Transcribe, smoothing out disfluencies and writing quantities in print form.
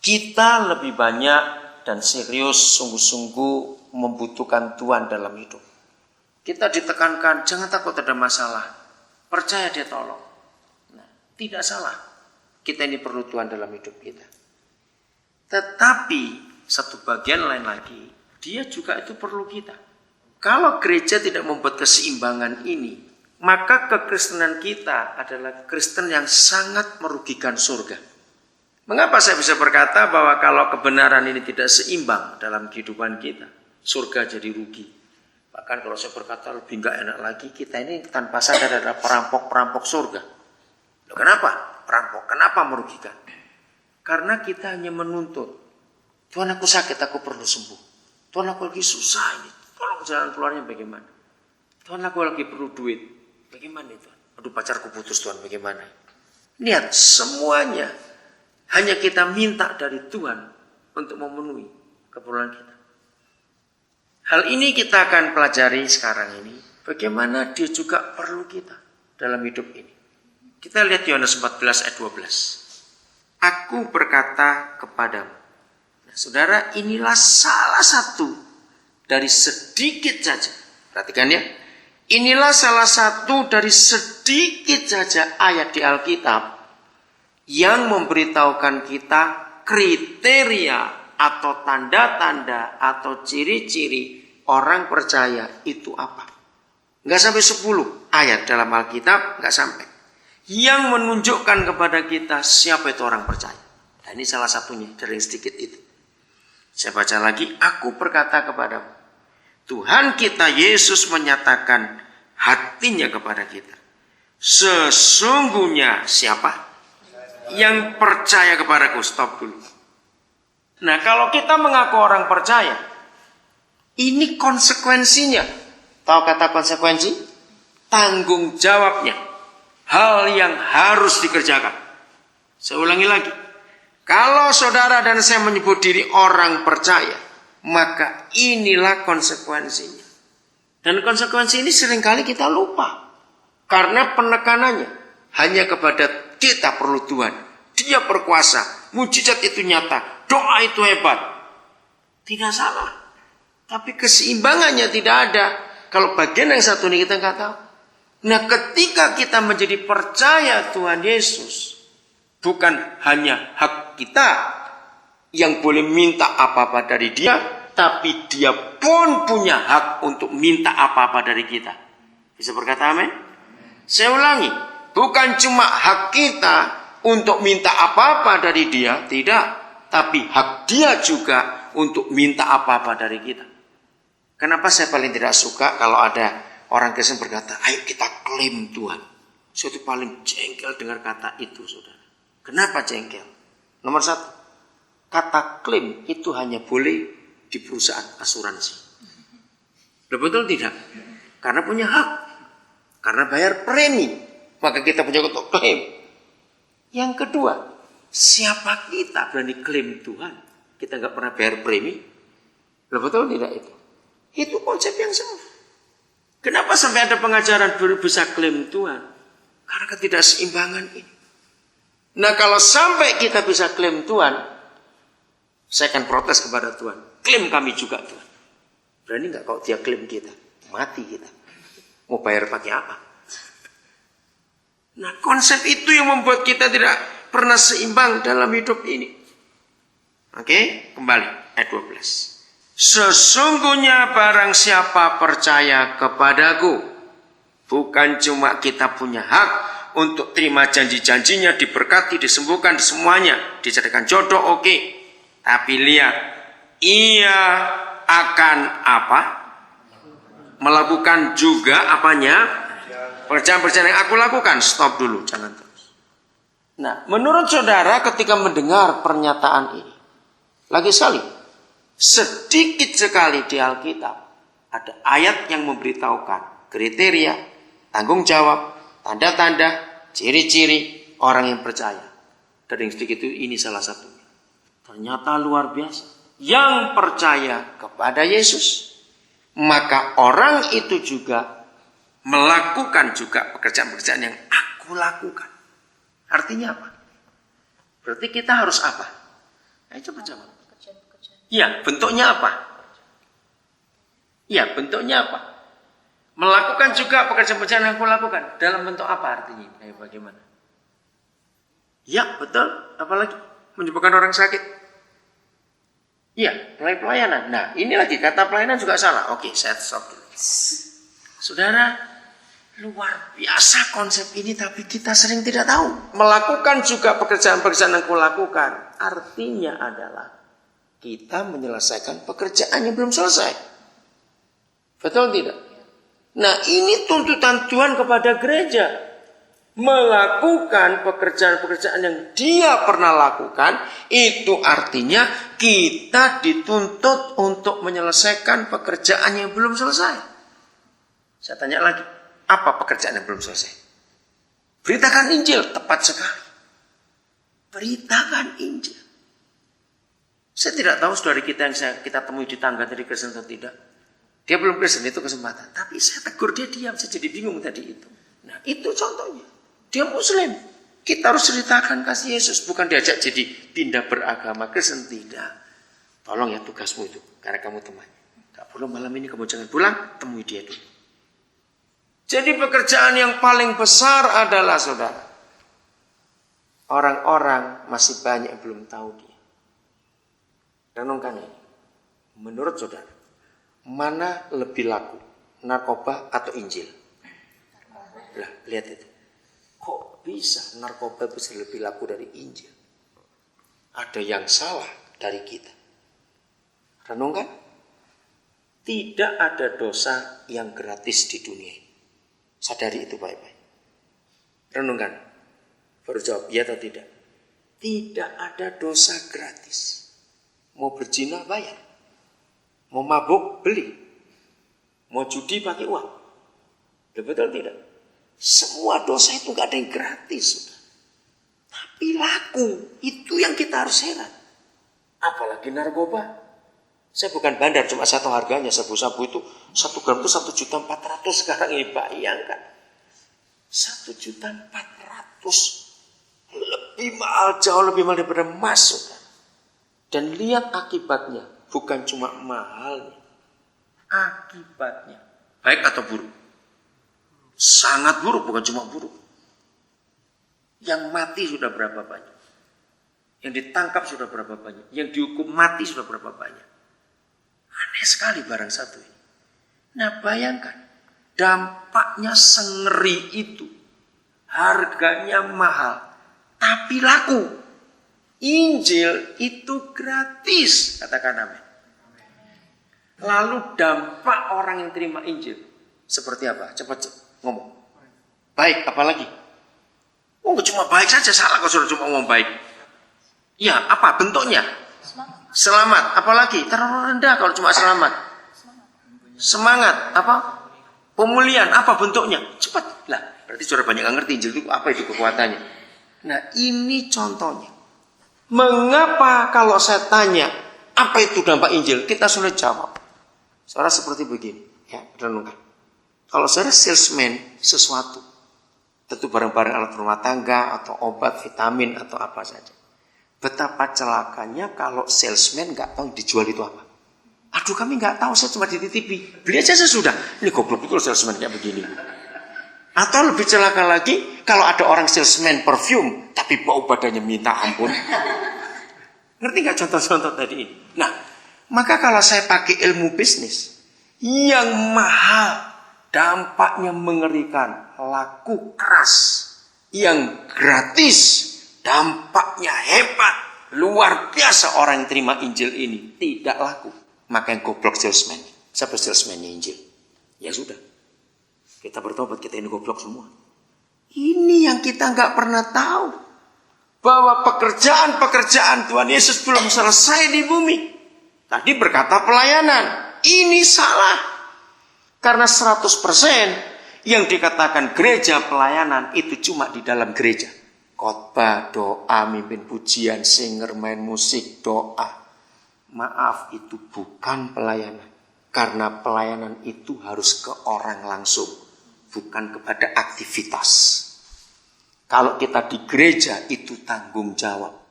Kita lebih banyak dan serius sungguh-sungguh membutuhkan Tuhan dalam hidup. Kita ditekankan, jangan takut ada masalah. Percaya dia tolong. Nah, tidak salah. Kita ini perlu Tuhan dalam hidup kita. Tetapi satu bagian lain lagi, dia juga itu perlu kita. Kalau gereja tidak membuat keseimbangan ini, maka kekristenan kita adalah Kristen yang sangat merugikan surga. Mengapa saya bisa berkata bahwa kalau kebenaran ini tidak seimbang dalam kehidupan kita, surga jadi rugi. Bahkan kalau saya berkata lebih enggak enak lagi, kita ini tanpa sadar adalah perampok-perampok surga. Loh, kenapa? Perampok. Kenapa merugikan? Karena kita hanya menuntut. Tuhan, aku sakit, aku perlu sembuh. Tuhan, aku lagi susah ini. Tolong jalan keluarnya bagaimana? Tuhan, aku lagi perlu duit. Bagaimana itu? Aduh, pacarku putus, Tuhan, bagaimana? Lihat, semuanya hanya kita minta dari Tuhan untuk memenuhi keperluan kita. Hal ini kita akan pelajari sekarang ini. Bagaimana dia juga perlu kita dalam hidup ini. Kita lihat Yohanes 14 ayat 12. Aku berkata kepadamu. Nah, saudara, inilah salah satu dari sedikit saja. Perhatikan ya. Inilah salah satu dari sedikit saja ayat di Alkitab yang memberitahukan kita kriteria atau tanda-tanda atau ciri-ciri orang percaya itu apa. Enggak sampai 10 ayat dalam Alkitab, enggak sampai. Yang menunjukkan kepada kita siapa itu orang percaya. Nah, ini salah satunya dari sedikit itu. Saya baca lagi, aku berkata kepadamu. Tuhan kita Yesus menyatakan hatinya kepada kita. Sesungguhnya siapa? Yang percaya kepadaku. Stop dulu. Nah, kalau kita mengaku orang percaya, ini konsekuensinya. Tahu kata konsekuensi? Tanggung jawabnya. Hal yang harus dikerjakan. Saya ulangi lagi. Kalau saudara dan saya menyebut diri orang percaya, maka inilah konsekuensinya. Dan konsekuensi ini seringkali kita lupa. Karena penekanannya hanya kepada kita perlu Tuhan. Dia berkuasa. Mujizat itu nyata. Doa itu hebat. Tidak salah. Tapi keseimbangannya tidak ada. Kalau bagian yang satu ini kita nggak tahu. Nah, ketika kita menjadi percaya Tuhan Yesus, bukan hanya hak kita yang boleh minta apa-apa dari dia, tapi dia pun punya hak untuk minta apa-apa dari kita. Bisa berkata amin? Saya ulangi, bukan cuma hak kita untuk minta apa-apa dari dia, tidak. Tapi hak dia juga untuk minta apa-apa dari kita. Kenapa saya paling tidak suka kalau ada orang Kristen berkata, ayo kita klaim Tuhan. Saya itu paling jengkel dengar kata itu, saudara. Kenapa jengkel? Nomor satu, kata klaim itu hanya boleh di perusahaan asuransi. Betul tidak? Karena punya hak. Karena bayar premi. Maka kita punya untuk klaim. Yang kedua, siapa kita berani klaim Tuhan? Kita nggak pernah bayar premi. Betul tidak itu? Itu konsep yang salah. Kenapa sampai ada pengajaran bisa klaim Tuhan? Karena ketidakseimbangan ini. Nah, kalau sampai kita bisa klaim Tuhan, saya akan protes kepada Tuhan. Klaim kami juga Tuhan. Berani nggak kalau dia klaim kita? Mati kita. Mau bayar pakai apa? Nah, konsep itu yang membuat kita tidak pernah seimbang dalam hidup ini. Oke, kembali ayat 12. Sesungguhnya barang siapa percaya kepadaku, bukan cuma kita punya hak untuk terima janji-janjinya, diberkati, disembuhkan, semuanya, dijadikan jodoh, oke. Tapi lihat, ia akan apa? Melakukan juga apanya? Pekerjaan-pekerjaan yang aku lakukan. Stop dulu, jangan terus. Nah, menurut saudara ketika mendengar pernyataan ini, lagi sekali, sedikit sekali di Alkitab ada ayat yang memberitahukan kriteria, tanggung jawab, tanda-tanda, ciri-ciri orang yang percaya. Dan yang sedikit itu ini salah satunya. Ternyata luar biasa. Yang percaya kepada Yesus, maka orang itu juga melakukan juga pekerjaan-pekerjaan yang aku lakukan. Artinya apa? Berarti kita harus apa? Ayo coba jawab. Pekerjaan-pekerjaan. Iya, bentuknya apa? Iya, bentuknya apa? Melakukan juga pekerjaan-pekerjaan yang aku lakukan. Dalam bentuk apa artinya? Ayo bagaimana? Ya, betul. Apalagi menyembuhkan orang sakit. Iya, pelayanan. Nah, ini lagi kata pelayanan juga salah. Oke, saya stop dulu. Saudara, luar biasa konsep ini, tapi kita sering tidak tahu. Melakukan juga pekerjaan-pekerjaan yang kulakukan. Artinya adalah kita menyelesaikan pekerjaan yang belum selesai. Betul tidak? Nah, ini tuntutan Tuhan kepada gereja. Melakukan pekerjaan-pekerjaan yang dia pernah lakukan, itu artinya kita dituntut untuk menyelesaikan pekerjaan yang belum selesai. Saya tanya lagi, apa pekerjaan yang belum selesai? Beritakan Injil, tepat sekali. Beritakan Injil. Saya tidak tahu saudara kita yang kita temui di tangga tadi Kristen atau tidak. Dia belum Kristen, itu kesempatan. Tapi saya tegur dia diam, saya jadi bingung tadi itu. Nah, itu contohnya. Dia Muslim. Kita harus ceritakan kasih Yesus. Bukan diajak jadi pindah beragama Kristen. Tidak. Tolong ya tugasmu itu. Karena kamu temannya. Gak perlu malam ini kamu jangan pulang. Temui dia dulu. Jadi pekerjaan yang paling besar adalah saudara. Orang-orang masih banyak yang belum tahu dia. Renungkan ini. Menurut saudara. Mana lebih laku? Narkoba atau Injil? Lah, lihat itu. Kok bisa narkoba bisa lebih laku dari Injil? Ada yang salah dari kita. Renungkan. Tidak ada dosa yang gratis di dunia ini. Sadari itu baik-baik. Renungkan. Baru jawab ya atau tidak. Tidak ada dosa gratis. Mau berzina bayar. Mau mabuk beli. Mau judi pakai uang. Betul tidak? Semua dosa itu gak ada yang gratis. Tapi laku. Itu yang kita harus heran. Apalagi narkoba. Saya bukan bandar, cuma satu harganya. Sabu-sabu itu 1 gram itu 1.400.000 sekarang ini. Bayangkan. 1.400.000. Lebih mahal, jauh lebih mahal daripada emas. Dan lihat akibatnya. Bukan cuma mahalnya. Akibatnya. Baik atau buruk? Sangat buruk, bukan cuma buruk. Yang mati sudah berapa banyak? Yang ditangkap sudah berapa banyak? Yang dihukum mati sudah berapa banyak? Aneh sekali barang satu ini. Nah bayangkan, dampaknya sengeri itu. Harganya mahal, tapi laku. Injil itu gratis, katakan amin. Lalu dampak orang yang terima Injil seperti apa? Cepat ngomong. Baik, apalagi? Oh, cuma baik saja, salah kalau sudah cuma ngomong baik. Ya, apa bentuknya? Selamat. Apalagi? Terlalu rendah kalau cuma selamat. Semangat. Apa? Pemulihan. Apa bentuknya? Cepat. Lah, berarti sudah banyak yang ngerti Injil itu apa itu kekuatannya. Nah, ini contohnya. Mengapa kalau saya tanya apa itu dampak Injil? Kita sulit jawab. Saudara seperti begini. Ya, renungkan. Kalau saudara salesman sesuatu. Tentu barang-barang alat rumah tangga atau obat, vitamin atau apa saja. Betapa celakanya kalau salesman nggak tahu dijual itu apa. Aduh kami nggak tahu, saya cuma dititipi. Beli aja sesudah. Ini goblok betul salesman kayak begini. Atau lebih celaka lagi, kalau ada orang salesman perfume, tapi bau badannya minta ampun. Ngerti nggak contoh-contoh tadi ini? Nah, maka kalau saya pakai ilmu bisnis, yang mahal, dampaknya mengerikan, laku keras, yang gratis, dampaknya hebat, luar biasa orang yang terima Injil ini tidak laku. Maka yang goblok salesman. Siapa salesman Injil? Ya sudah. Kita bertobat, kita ini goblok semua. Ini yang kita nggak pernah tahu. Bahwa pekerjaan-pekerjaan Tuhan Yesus belum selesai di bumi. Tadi berkata pelayanan. Ini salah. Karena 100% yang dikatakan gereja pelayanan itu cuma di dalam gereja. Khotbah, doa, mimpin pujian, singer, main musik, doa. Maaf, itu bukan pelayanan. Karena pelayanan itu harus ke orang langsung. Bukan kepada aktivitas. Kalau kita di gereja itu tanggung jawab.